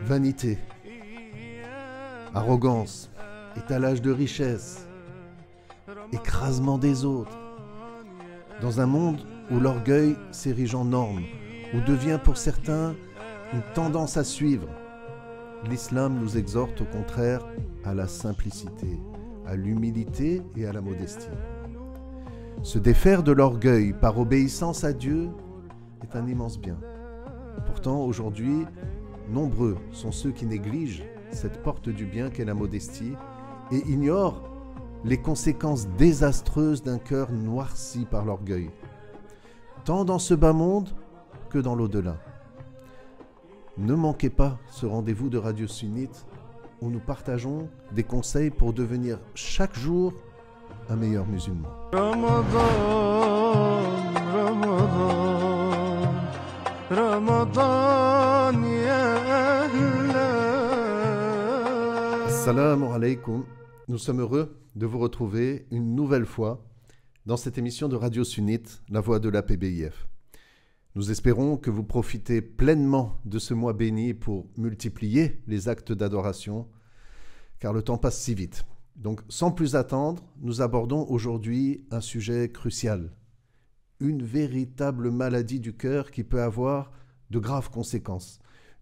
Vanité, arrogance, étalage de richesse, écrasement des autres. Dans un monde où l'orgueil s'érige en norme, où devient pour certains une tendance à suivre, l'islam nous exhorte au contraire à la simplicité, à l'humilité et à la modestie. Se défaire de l'orgueil par obéissance à Dieu est un immense bien. Pourtant, aujourd'hui, nombreux sont ceux qui négligent cette porte du bien qu'est la modestie et ignorent les conséquences désastreuses d'un cœur noirci par l'orgueil, tant dans ce bas monde que dans l'au-delà. Ne manquez pas ce rendez-vous de Radio Sunnite où nous partageons des conseils pour devenir chaque jour un meilleur musulman. Assalamu alaikum. Nous sommes heureux de vous retrouver une nouvelle fois dans cette émission de Radio Sunnite, la voix de l'APBIF. Nous espérons que vous profitez pleinement de ce mois béni pour multiplier les actes d'adoration, car le temps passe si vite. Donc, sans plus attendre, nous abordons aujourd'hui un sujet crucial, une véritable maladie du cœur qui peut avoir de graves conséquences.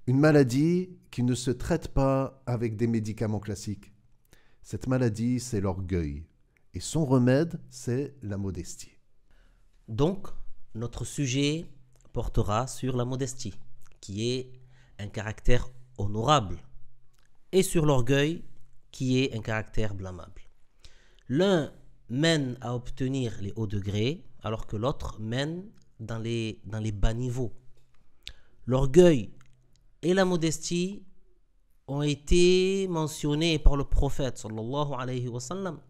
Une maladie qui ne se traite pas avec des médicaments classiques. Cette maladie, c'est l'orgueil. Et son remède, c'est la modestie. Donc, notre sujet portera sur la modestie, qui est un caractère honorable, et sur l'orgueil, qui est un caractère blâmable. L'un mène à obtenir les hauts degrés, alors que l'autre mène dans les bas niveaux. L'orgueil et la modestie ont été mentionnés par le prophète sallallahu alayhi wa sallam.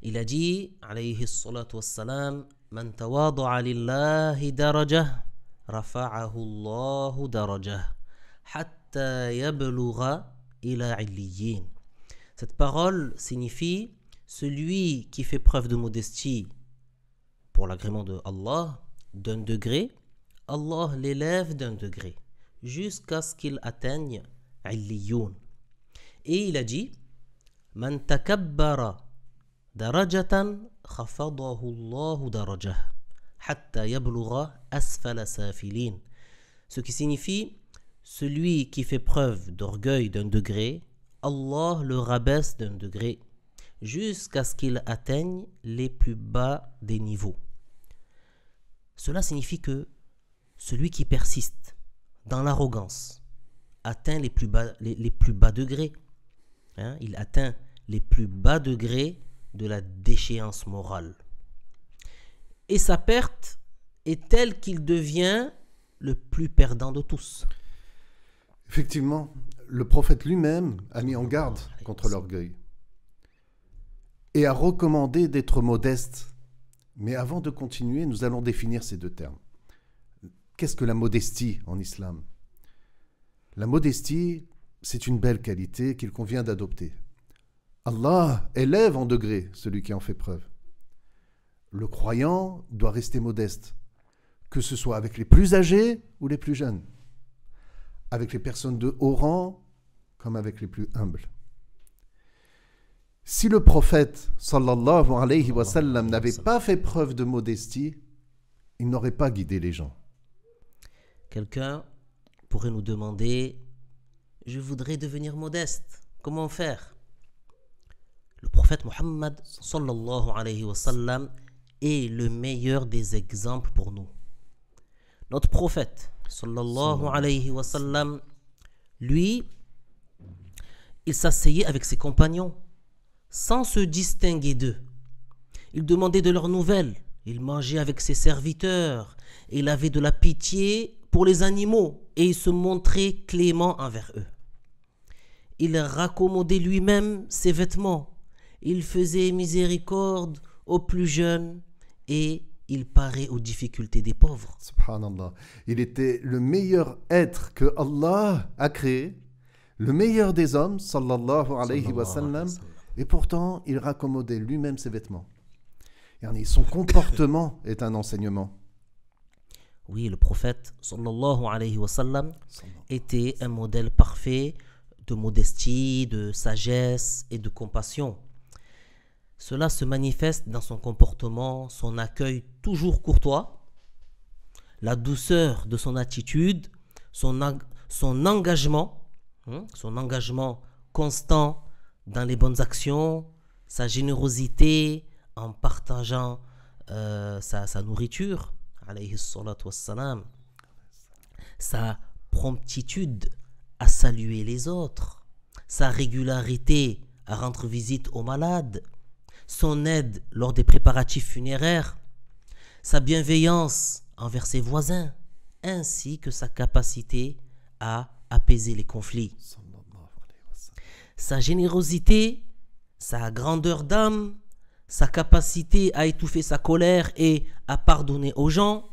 Il a dit alayhi salatu wassalam: Man tawada'a lillahi darajah rafa'ahu Allahu darajah hatta yablugha ila illiyin. Cette parole signifie celui qui fait preuve de modestie pour l'agrément de Allah d'un degré, Allah l'élève d'un degré jusqu'à ce qu'il atteigne Illiyoun. Et il a dit: Man takabbara darajatan khafadahu Allahu darajah hatta yablugha asfala safilin. Ce qui signifie celui qui fait preuve d'orgueil d'un degré, Allah le rabaisse d'un degré jusqu'à ce qu'il atteigne les plus bas des niveaux. Cela signifie que celui qui persiste dans l'arrogance atteint les plus bas degrés. Il atteint les plus bas degrés de la déchéance morale. Et sa perte est telle qu'il devient le plus perdant de tous. Effectivement, le prophète lui-même a mis en garde contre l'orgueil et a recommandé d'être modeste. Mais avant de continuer, nous allons définir ces deux termes. Qu'est-ce que la modestie en islam ? La modestie, c'est une belle qualité qu'il convient d'adopter. Allah élève en degré celui qui en fait preuve. Le croyant doit rester modeste, que ce soit avec les plus âgés ou les plus jeunes, avec les personnes de haut rang comme avec les plus humbles. Si le prophète sallallahu alayhi wa sallam n'avait pas fait preuve de modestie, il n'aurait pas guidé les gens. Quelqu'un pourrait nous demander: je voudrais devenir modeste, comment faire? Le prophète Muhammad sallallahu alayhi wa sallam est le meilleur des exemples pour nous. Notre prophète sallallahu alayhi wa sallam, lui, il s'asseyait avec ses compagnons sans se distinguer d'eux. Il demandait de leurs nouvelles, il mangeait avec ses serviteurs, il avait de la pitié pour les animaux et il se montrait clément envers eux. Il raccommodait lui-même ses vêtements, il faisait miséricorde aux plus jeunes et il paraît aux difficultés des pauvres. Subhanallah. Il était le meilleur être que Allah a créé, le meilleur des hommes, sallallahu alayhi wa sallam, et pourtant il raccommodait lui-même ses vêtements. Son comportement est un enseignement. Oui, le prophète sallallahu alayhi wa sallam était un modèle parfait de modestie, de sagesse et de compassion. Cela se manifeste dans son comportement, son accueil toujours courtois, la douceur de son attitude, son engagement constant dans les bonnes actions, sa générosité en partageant sa nourriture, alayhi salatu wassalam, sa promptitude à saluer les autres, sa régularité à rendre visite aux malades, son aide lors des préparatifs funéraires, sa bienveillance envers ses voisins, ainsi que sa capacité à apaiser les conflits. Sa générosité, sa grandeur d'âme, sa capacité à étouffer sa colère et à pardonner aux gens,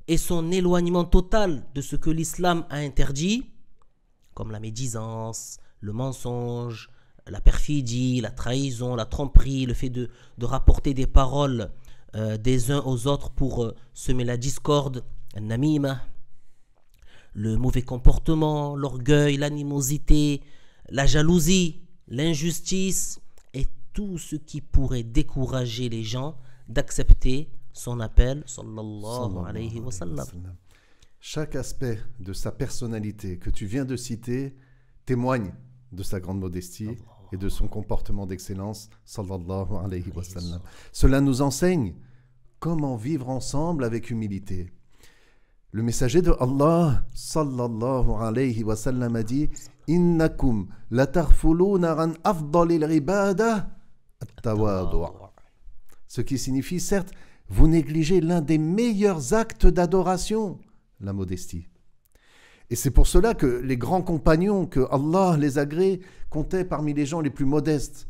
et son éloignement total de ce que l'islam a interdit, comme la médisance, le mensonge, la perfidie, la trahison, la tromperie, le fait de rapporter des paroles des uns aux autres pour semer la discorde, namima, le mauvais comportement, l'orgueil, l'animosité, la jalousie, l'injustice et tout ce qui pourrait décourager les gens d'accepter son appel, sallallahu alayhi wa sallam. Chaque aspect de sa personnalité que tu viens de citer témoigne de sa grande modestie et de son comportement d'excellence, sallallahu alayhi wa sallam. Cela nous enseigne comment vivre ensemble avec humilité. Le messager de Allah, sallallahu alayhi wa sallam, a dit « Innakum latarfuluna an afdalil ibada at-tawadu'. » Ce qui signifie, certes, vous négligez l'un des meilleurs actes d'adoration, la modestie. Et c'est pour cela que les grands compagnons, que Allah les agrée, comptaient parmi les gens les plus modestes.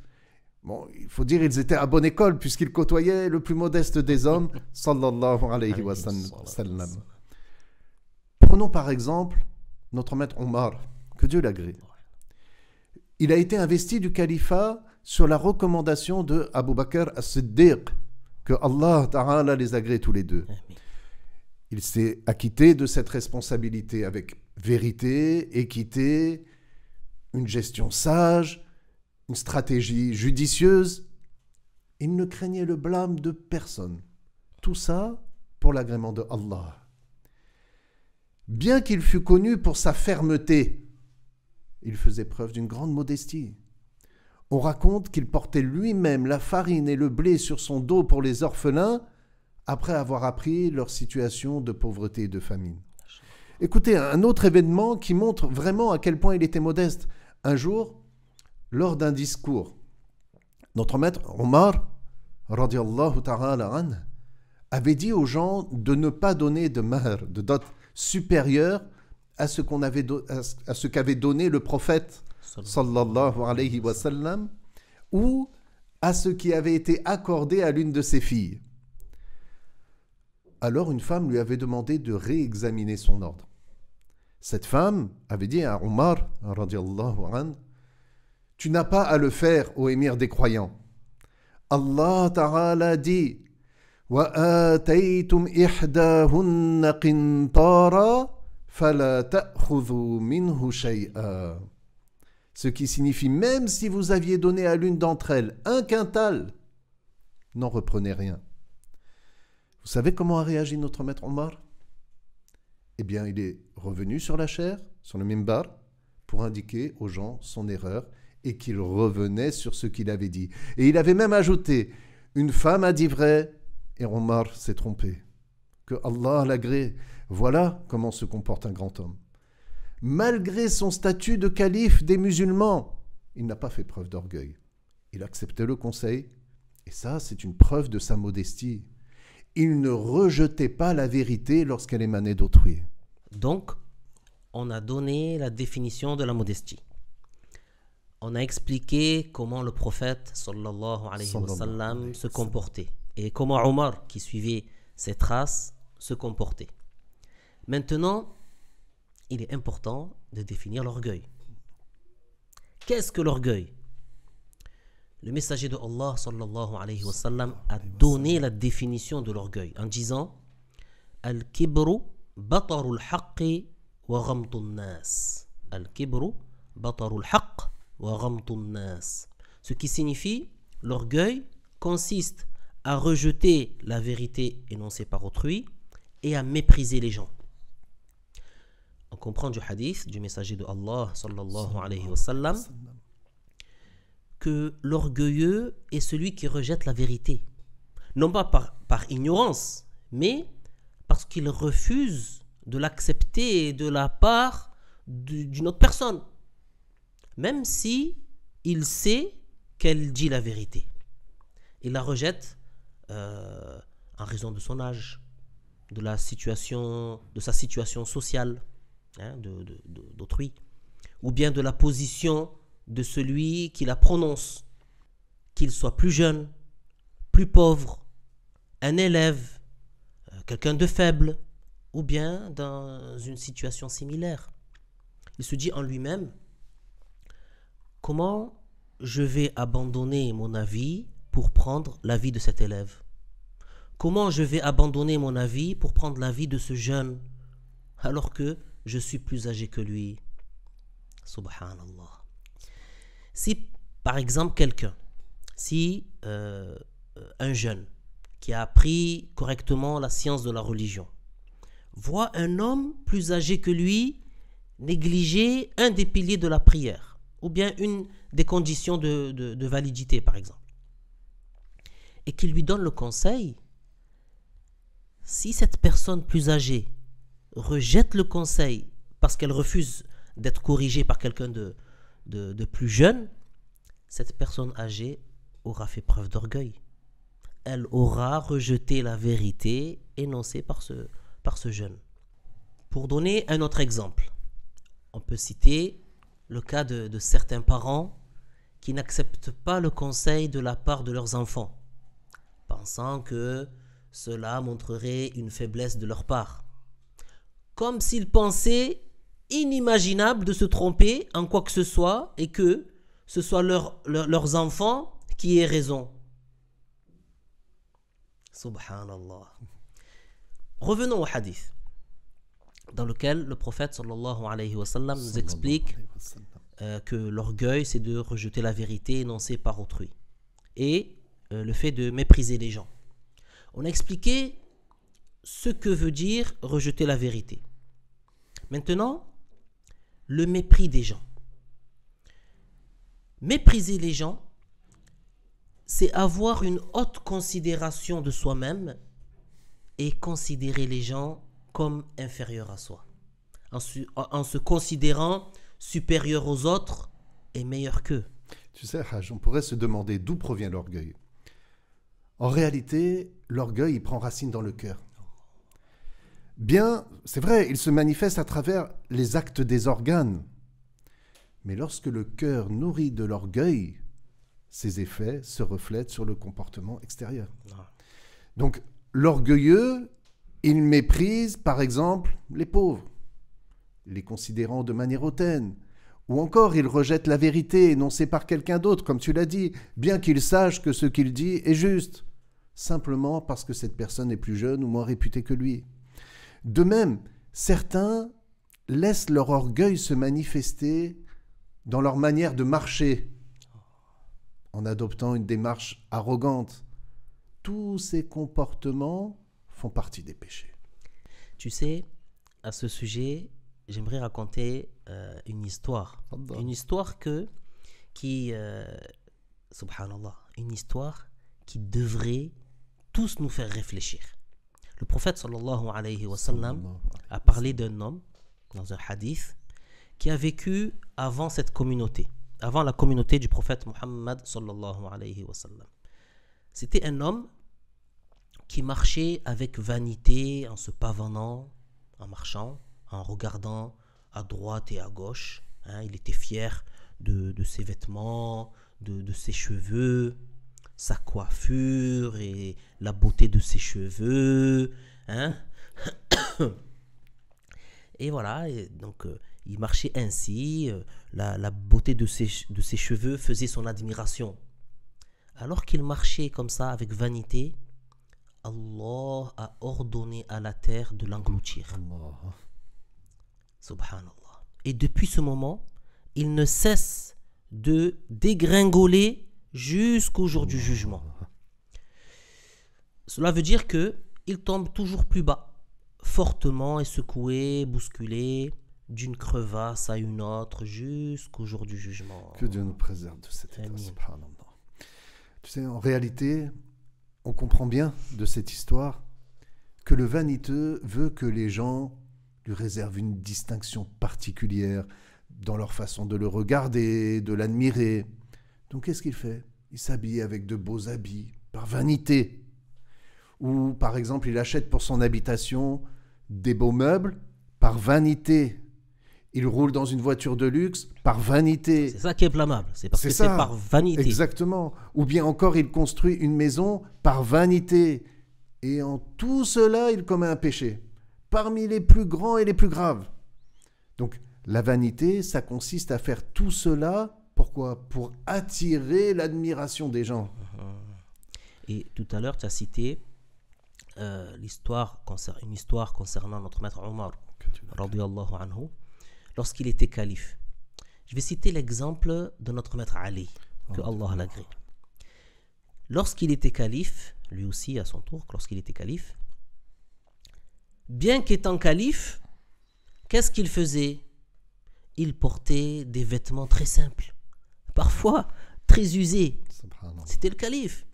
Bon, il faut dire qu'ils étaient à bonne école, puisqu'ils côtoyaient le plus modeste des hommes, sallallahu alayhi wa sallam. Prenons par exemple notre maître Omar, que Dieu l'agrée. Il a été investi du califat sur la recommandation de Abu Bakr as-Siddiq, que Allah Ta'ala les agrée tous les deux. Il s'est acquitté de cette responsabilité avec vérité, équité, une gestion sage, une stratégie judicieuse. Il ne craignait le blâme de personne. Tout ça pour l'agrément de Allah. Bien qu'il fût connu pour sa fermeté, il faisait preuve d'une grande modestie. On raconte qu'il portait lui-même la farine et le blé sur son dos pour les orphelins, après avoir appris leur situation de pauvreté et de famine. Écoutez, un autre événement qui montre vraiment à quel point il était modeste. Un jour, lors d'un discours, notre maître Omar, radiallahu ta'ala an, avait dit aux gens de ne pas donner de mahr, de dot supérieure à ce qu'avait donné le prophète, sallallahu alayhi wa sallam, ou à ce qui avait été accordé à l'une de ses filles. Alors une femme lui avait demandé de réexaminer son ordre. Cette femme avait dit à Omar, radiallahu an, « Tu n'as pas à le faire, ô émir des croyants. Allah Ta'ala dit « Wa ataytum ihdahunna qintara fala ta'khudhu minhu shay'a » Ce qui signifie, même si vous aviez donné à l'une d'entre elles un quintal, n'en reprenez rien. Vous savez comment a réagi notre maître Omar? Eh bien, il est revenu sur la chaire, sur le mimbar, pour indiquer aux gens son erreur et qu'il revenait sur ce qu'il avait dit. Et il avait même ajouté, une femme a dit vrai et Omar s'est trompé. Que Allah l'agrée. Voilà comment se comporte un grand homme. Malgré son statut de calife des musulmans, il n'a pas fait preuve d'orgueil. Il acceptait le conseil et ça, c'est une preuve de sa modestie. Il ne rejetait pas la vérité lorsqu'elle émanait d'autrui. Donc, on a donné la définition de la modestie. On a expliqué comment le prophète, sallallahu alayhi wa sallam, se comportait. Et comment Omar, qui suivait ses traces, se comportait. Maintenant, il est important de définir l'orgueil. Qu'est-ce que l'orgueil? Le messager de Allah sallallahu alayhi wa sallam a donné la définition de l'orgueil en disant Al-kibru بطر الحق وغمط الناس. الكبر بطر الحق وغمط الناس. Ce qui signifie l'orgueil consiste à rejeter la vérité énoncée par autrui et à mépriser les gens. On comprend du hadith du messager de Allah sallallahu alayhi wa sallam que l'orgueilleux est celui qui rejette la vérité. Non pas par ignorance, mais parce qu'il refuse de l'accepter de la part d'une autre personne. Même si il sait qu'elle dit la vérité. Il la rejette en raison de son âge, de sa situation sociale, d'autrui, ou bien de la position de celui qui la prononce, qu'il soit plus jeune, plus pauvre, un élève, quelqu'un de faible, ou bien dans une situation similaire. Il se dit en lui-même, comment je vais abandonner mon avis pour prendre l'avis de cet élève? Comment je vais abandonner mon avis pour prendre l'avis de ce jeune alors que je suis plus âgé que lui? Subhanallah. Si par exemple un jeune qui a appris correctement la science de la religion voit un homme plus âgé que lui négliger un des piliers de la prière, ou bien une des conditions de validité par exemple, et qu'il lui donne le conseil, si cette personne plus âgée rejette le conseil parce qu'elle refuse d'être corrigée par quelqu'un de plus jeune, cette personne âgée aura fait preuve d'orgueil. Elle aura rejeté la vérité énoncée par ce jeune. Pour donner un autre exemple, on peut citer le cas de certains parents qui n'acceptent pas le conseil de la part de leurs enfants, pensant que cela montrerait une faiblesse de leur part. Comme s'ils pensaient inimaginable de se tromper en quoi que ce soit et que ce soit leurs enfants qui aient raison. Subhanallah. Revenons au hadith dans lequel le prophète sallallahu alayhi wa sallam nous explique que l'orgueil c'est de rejeter la vérité énoncée par autrui et le fait de mépriser les gens. On a expliqué ce que veut dire rejeter la vérité. Maintenant, le mépris des gens. Mépriser les gens, c'est avoir une haute considération de soi-même et considérer les gens comme inférieurs à soi. En se considérant supérieur aux autres et meilleur qu'eux. Tu sais, Haj, on pourrait se demander d'où provient l'orgueil. En réalité, l'orgueil, il prend racine dans le cœur. Bien, c'est vrai, il se manifeste à travers les actes des organes. Mais lorsque le cœur nourrit de l'orgueil, ses effets se reflètent sur le comportement extérieur. Donc, l'orgueilleux, il méprise, par exemple, les pauvres, les considérant de manière hautaine. Ou encore, il rejette la vérité énoncée par quelqu'un d'autre, comme tu l'as dit, bien qu'il sache que ce qu'il dit est juste, simplement parce que cette personne est plus jeune ou moins réputée que lui. De même, certains laissent leur orgueil se manifester dans leur manière de marcher, en adoptant une démarche arrogante. Tous ces comportements font partie des péchés. Tu sais, à ce sujet, j'aimerais raconter une histoire. Une histoire subhanallah, une histoire qui devrait tous nous faire réfléchir. Le prophète sallallahu alayhi wa sallam a parlé d'un homme dans un hadith qui a vécu avant cette communauté, avant la communauté du prophète Muhammad sallallahu alayhi wa sallam. C'était un homme qui marchait avec vanité, en se pavanant, en marchant, en regardant à droite et à gauche. Il était fier de ses vêtements, de ses cheveux, sa coiffure et la beauté de ses cheveux. Et voilà, et donc il marchait ainsi, la beauté de ses cheveux faisait son admiration. Alors qu'il marchait comme ça avec vanité, Allah a ordonné à la terre de l'engloutir. Allah. Subhanallah. Et depuis ce moment, il ne cesse de dégringoler jusqu'au jour du jugement. Cela veut dire que il tombe toujours plus bas, fortement et secoué, bousculé, d'une crevasse à une autre, jusqu'au jour du jugement. Que Dieu nous préserve de cet état. Amin. Subhanallah. Tu sais, en réalité, on comprend bien de cette histoire que le vaniteux veut que les gens lui réservent une distinction particulière dans leur façon de le regarder, de l'admirer. Donc qu'est-ce qu'il fait? Il s'habille avec de beaux habits, par vanité. Ou par exemple, il achète pour son habitation des beaux meubles, par vanité. Il roule dans une voiture de luxe, par vanité. C'est ça qui est blâmable, c'est parce C'est que ça. c'est par vanité. Exactement. Ou bien encore, il construit une maison par vanité. Et en tout cela, il commet un péché, parmi les plus grands et les plus graves. Donc, la vanité, ça consiste à faire tout cela, pourquoi? Pour attirer l'admiration des gens. Et tout à l'heure, tu as cité une histoire concernant notre maître Omar, radiyallahu anhu, lorsqu'il était calife. Je vais citer l'exemple de notre maître Ali, que Allah l'agrée. Lorsqu'il était calife, lui aussi à son tour, lorsqu'il était calife, bien qu'étant calife, qu'est-ce qu'il faisait? Il portait des vêtements très simples, parfois très usés. C'était le calife.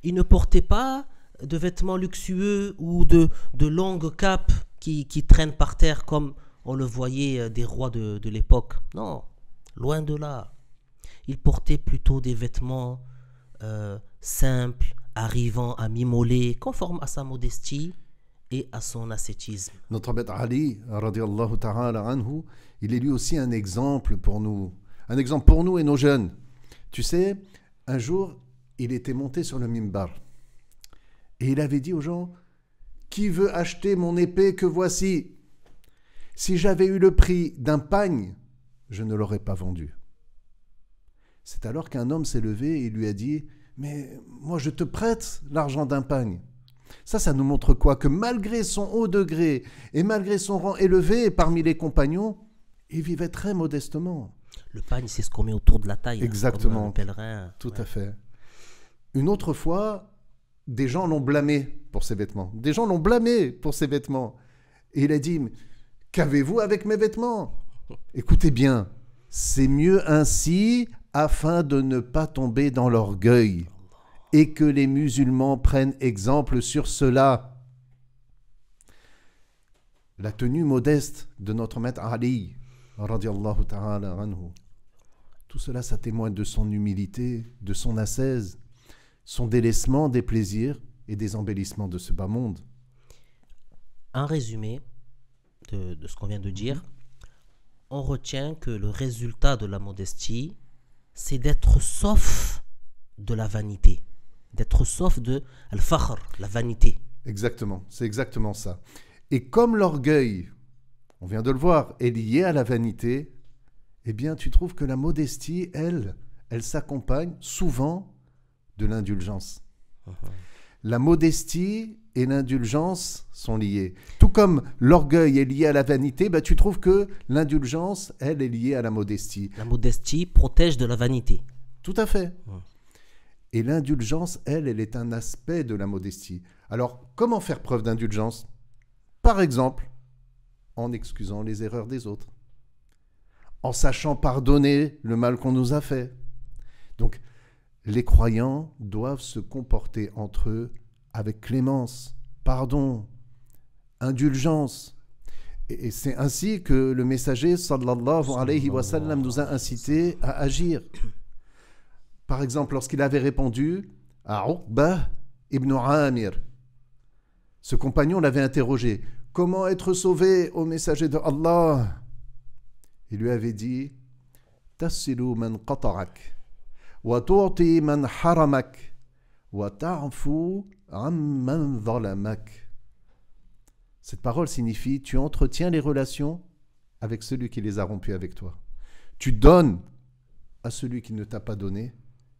Il ne portait pas de vêtements luxueux ou de longues capes qui traînent par terre comme on le voyait des rois de l'époque. Non, loin de là. Il portait plutôt des vêtements simples, arrivant à mi-mollet, conformes à sa modestie et à son ascétisme. Notre maître Ali, radiallahu ta'ala anhu, il est lui aussi un exemple pour nous. Un exemple pour nous et nos jeunes. Tu sais, un jour, il était monté sur le mimbar. Et il avait dit aux gens, « Qui veut acheter mon épée que voici? Si j'avais eu le prix d'un pagne, je ne l'aurais pas vendu. » C'est alors qu'un homme s'est levé et lui a dit, « Mais moi je te prête l'argent d'un pagne. » Ça nous montre quoi? Que malgré son haut degré et malgré son rang élevé parmi les compagnons, il vivait très modestement. Le pagne, c'est ce qu'on met autour de la taille. Exactement. Comme un pèlerin. Tout à fait. Une autre fois, des gens l'ont blâmé pour ses vêtements. Des gens l'ont blâmé pour ses vêtements. Et il a dit, « Qu'avez-vous avec mes vêtements? Écoutez bien, c'est mieux ainsi afin de ne pas tomber dans l'orgueil et que les musulmans prennent exemple sur cela. » La tenue modeste de notre maître Ali, radiallahu ta'ala anhu, tout cela, ça témoigne de son humilité, de son ascèse, son délaissement des plaisirs et des embellissements de ce bas monde. En résumé de ce qu'on vient de dire, on retient que le résultat de la modestie, c'est d'être sauf de la vanité, d'être sauf de al-fakhr, la vanité. Exactement, c'est exactement ça. Et comme l'orgueil, on vient de le voir, est lié à la vanité, eh bien tu trouves que la modestie, elle s'accompagne souvent de l'indulgence. La modestie et l'indulgence sont liées. Tout comme l'orgueil est lié à la vanité, tu trouves que l'indulgence, elle, est liée à la modestie. La modestie protège de la vanité. Tout à fait. Et l'indulgence, elle est un aspect de la modestie. Alors, comment faire preuve d'indulgence? Par exemple, en excusant les erreurs des autres, en sachant pardonner le mal qu'on nous a fait. Donc, les croyants doivent se comporter entre eux avec clémence, pardon, indulgence. Et c'est ainsi que le messager, sallallahu alayhi wa sallam, nous a incités à agir. Par exemple, lorsqu'il avait répondu à Uqbah ibn Amir, ce compagnon l'avait interrogé, « Comment être sauvé, ô messager de Allah ?» Il lui avait dit, « Tassilu man qata'ak, wa tu'ti man haramak, wa ta'fu amman zalamak. » Cette parole signifie, tu entretiens les relations avec celui qui les a rompues avec toi. Tu donnes à celui qui ne t'a pas donné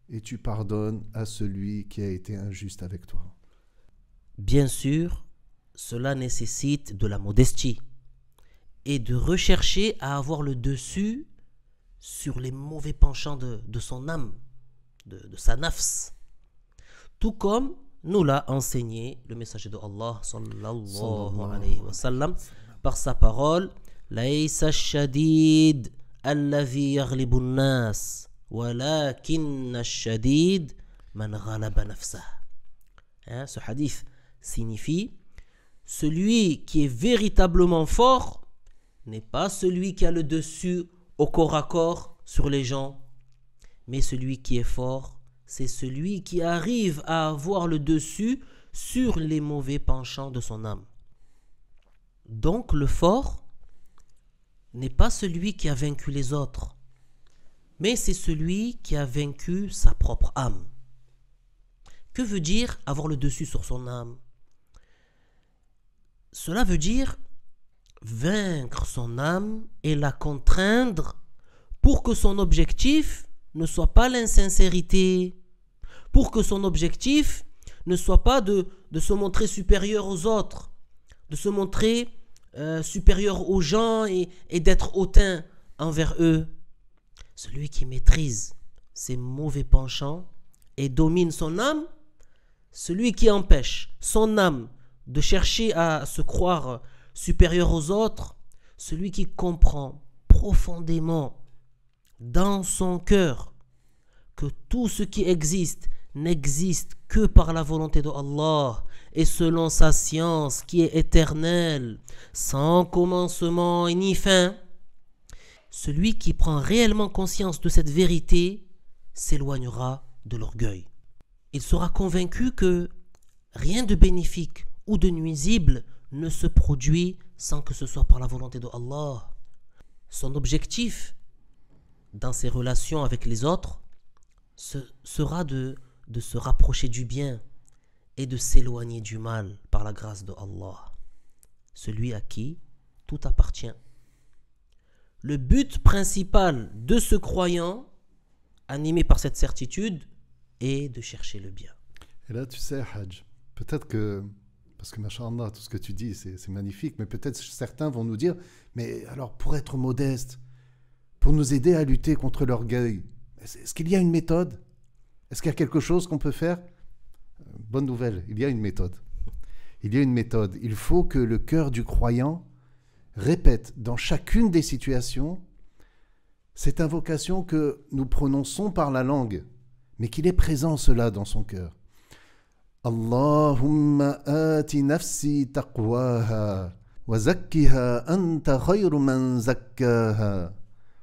et tu pardonnes à celui qui a été injuste avec toi. Bien sûr, cela nécessite de la modestie et de rechercher à avoir le dessus sur les mauvais penchants de son âme, de sa nafs. Tout comme nous l'a enseigné le messager de Allah sallallahu alayhi wa sallam par sa parole: Laïsa ash-shadid alladhi yaghlibu an-nas walakinna ash-shadid man ghalaba nafsah. Ce hadith signifie: celui qui est véritablement fort n'est pas celui qui a le dessus au corps à corps sur les gens, mais celui qui est fort, c'est celui qui arrive à avoir le dessus sur les mauvais penchants de son âme. Donc le fort n'est pas celui qui a vaincu les autres, mais c'est celui qui a vaincu sa propre âme. Que veut dire avoir le dessus sur son âme? Cela veut dire vaincre son âme et la contraindre pour que son objectif ne soit pas l'insincérité, pour que son objectif ne soit pas de se montrer supérieur aux autres, de se montrer supérieur aux gens et d'être hautain envers eux. Celui qui maîtrise ses mauvais penchants et domine son âme, celui qui empêche son âme de chercher à se croire supérieur aux autres, celui qui comprend profondément dans son cœur que tout ce qui existe n'existe que par la volonté de Allah et selon sa science qui est éternelle, sans commencement ni fin. Celui qui prend réellement conscience de cette vérité s'éloignera de l'orgueil. Il sera convaincu que rien de bénéfique ou de nuisible ne se produit sans que ce soit par la volonté de Allah. Son objectif dans ses relations avec les autres sera de se rapprocher du bien et de s'éloigner du mal par la grâce de Allah, celui à qui tout appartient. Le but principal de ce croyant, animé par cette certitude, est de chercher le bien. Et là, tu sais, Hajj, peut-être que, parce que, masha'Allah, tout ce que tu dis, c'est magnifique, mais peut-être certains vont nous dire, mais alors, pour être modeste, pour nous aider à lutter contre l'orgueil, est-ce qu'il y a une méthode? Est-ce qu'il y a quelque chose qu'on peut faire? Bonne nouvelle, il y a une méthode. Il y a une méthode. Il faut que le cœur du croyant répète dans chacune des situations cette invocation que nous prononçons par la langue, mais qu'il est présent cela dans son cœur. Allahumma ati nafsi taqwaha wa zakkiha anta khayru man zakkaha.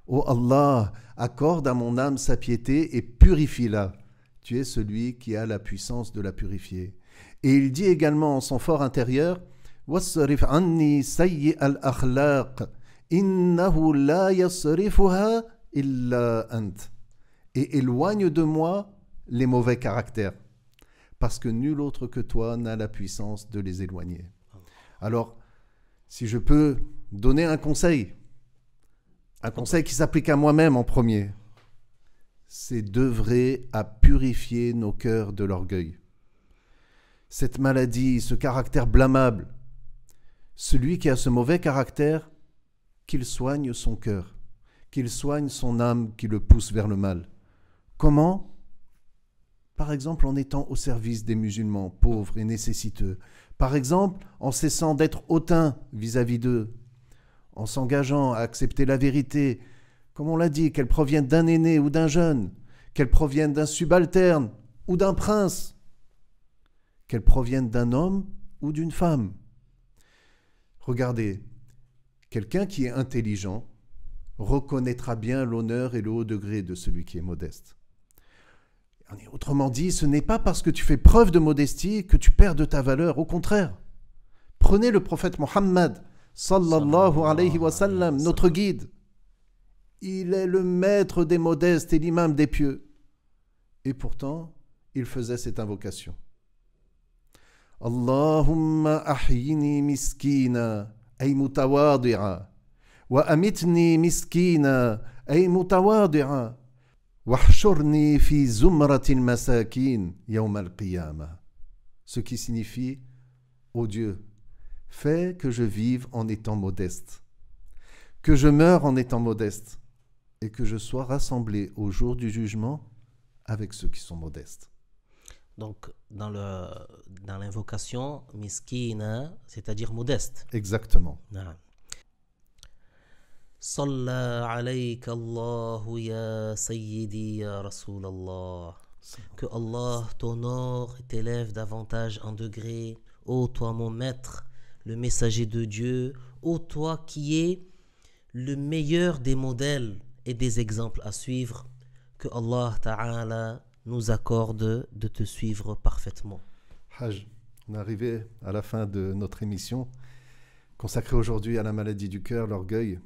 Ô Allah, accorde à mon âme sa piété et purifie-la. Tu es celui qui a la puissance de la purifier. Et il dit également en son fort intérieur: Wasrif anni sayyi al-akhlaq, innahu la yasrifuha illa ant. Et éloigne de moi les mauvais caractères, parce que nul autre que toi n'a la puissance de les éloigner. Alors, si je peux donner un conseil qui s'applique à moi-même en premier, c'est d'œuvrer à purifier nos cœurs de l'orgueil. Cette maladie, ce caractère blâmable, celui qui a ce mauvais caractère, qu'il soigne son cœur, qu'il soigne son âme qui le pousse vers le mal. Comment? Par exemple, en étant au service des musulmans pauvres et nécessiteux. Par exemple, en cessant d'être hautain vis-à-vis d'eux, en s'engageant à accepter la vérité, comme on l'a dit, qu'elle provienne d'un aîné ou d'un jeune, qu'elle provienne d'un subalterne ou d'un prince, qu'elle provienne d'un homme ou d'une femme. Regardez, quelqu'un qui est intelligent reconnaîtra bien l'honneur et le haut degré de celui qui est modeste. Autrement dit, ce n'est pas parce que tu fais preuve de modestie que tu perds de ta valeur, au contraire. Prenez le prophète Mohammed, sallallahu alayhi wa sallam, notre guide. Il est le maître des modestes et l'imam des pieux. Et pourtant, il faisait cette invocation. Allahumma ahyini miskina ay mutawadi'a wa amitni miskina ay mutawadi'a wahshurni fi zumratil masakin yawm al-qiyamah. Ce qui signifie: ô Dieu, fais que je vive en étant modeste, que je meure en étant modeste, et que je sois rassemblé au jour du jugement avec ceux qui sont modestes. Donc, dans l'invocation, miskina, c'est-à-dire modeste. Exactement. Naam. Salla alayka Allahu ya Sayyidi ya Rasulallah. Que Allah t'honore et t'élève davantage en degré. Ô toi mon maître, le messager de Dieu, ô toi qui es le meilleur des modèles et des exemples à suivre, que Allah Ta'ala nous accorde de te suivre parfaitement. Hajj, on est arrivé à la fin de notre émission consacrée aujourd'hui à la maladie du cœur, l'orgueil,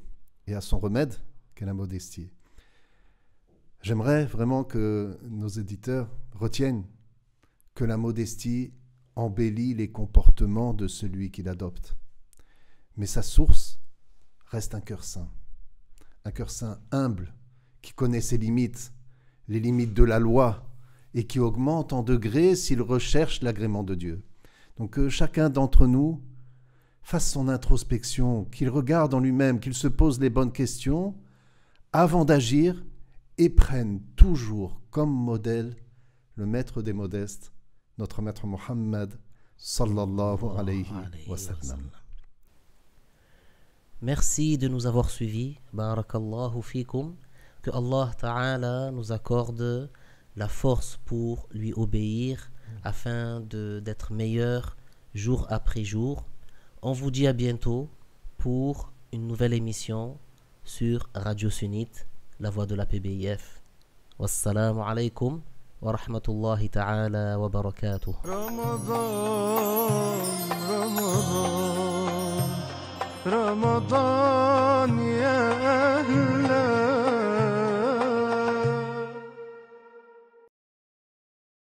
et à son remède, qu'est la modestie. J'aimerais vraiment que nos éditeurs retiennent que la modestie embellit les comportements de celui qui l'adopte. Mais sa source reste un cœur saint humble, qui connaît ses limites, les limites de la loi, et qui augmente en degrés s'il recherche l'agrément de Dieu. Donc que chacun d'entre nous fasse son introspection, qu'il regarde en lui-même, qu'il se pose les bonnes questions avant d'agir et prenne toujours comme modèle le maître des modestes, notre maître Mohammed sallallahu alayhi wa sallam. Merci de nous avoir suivis. Barakallahu fikum. Que Allah Ta'ala nous accorde la force pour lui obéir afin d'être meilleur jour après jour. On vous dit à bientôt pour une nouvelle émission sur Radio Sunnite, la voix de la PBIF. Wassalamu alaikum wa rahmatullahi ta'ala wa barakatuh. Ramadan